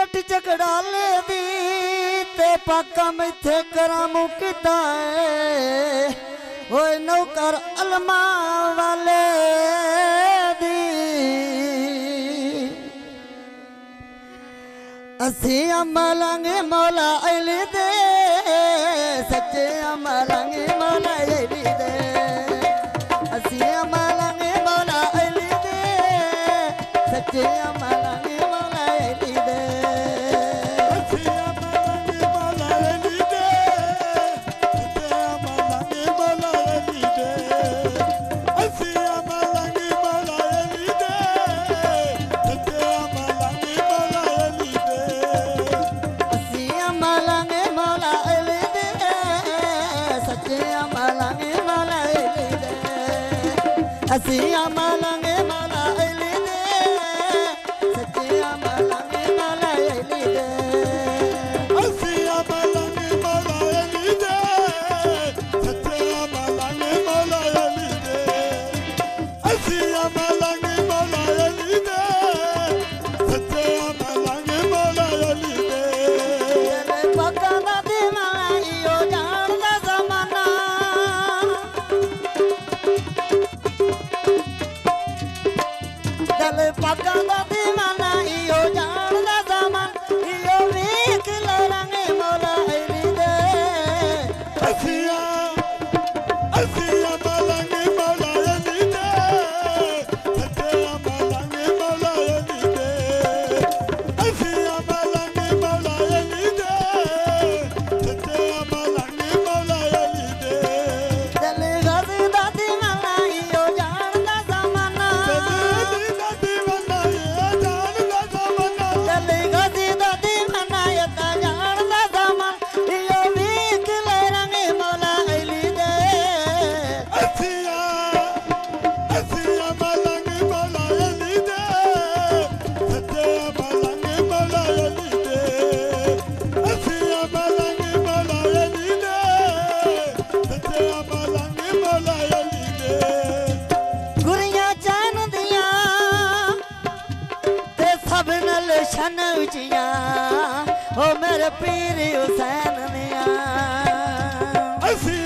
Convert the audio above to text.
coat चकड़ाले दी ते पाका मैथे करामू किता है ओए नौकर अलमा वाले दी असी अमलांगे मौला अली दे सच्चे अमलांगे मौला अली दे असी अमलांगे मौला अली दे सच्चे अमलांगे मौला अली दे असी अमलांगे मौला अली दे सच्चे अमलांगे मौला अली दे असी अमलांगे मौला अली दे सच्चे अमलांगे मौला अली दे असी अमलांगे मौला अली दे सच्चे अमलांगे मौला अली दे असी अमलांगे मौला अली दे सच्चे अमलांगे मौला अली दे असी अमलांगे मौला अली दे सच्चे अमलांगे मौला अली दे असी अमलांगे मौला अली दे सच्चे अमलांगे मौला अली दे चले पक्का दा दीवाना इहो जानदा ज़माना चले पक्का दा दीवाना इहो जानदा ज़माना इहो वेख लरांगे मौला अली दे असी अमलांगे मौला अली दे सच्चे अमलांगे मौला अली दे असी अमलांगे मौला अली दे सच्चे अमलांगे मौला अली दे चले गज़ी दा दीवाना इहो जानदा ज़माना चले दीवाना ये जानदा ज़माना चले गज़ी दा दीवाना यता जानदा ज़माना इहो वेख लरांगे मौला अली दे असी अमलांगे मौला अली दे सच्चे अमलांगे मौला अली दे असी अमलांगे मौला अली दे सच्चे अमलांगे मौला अली दे गुरियां चैन दियां ते सब नल शन उचियां ओ मेरे पीर हुसैन दियां असी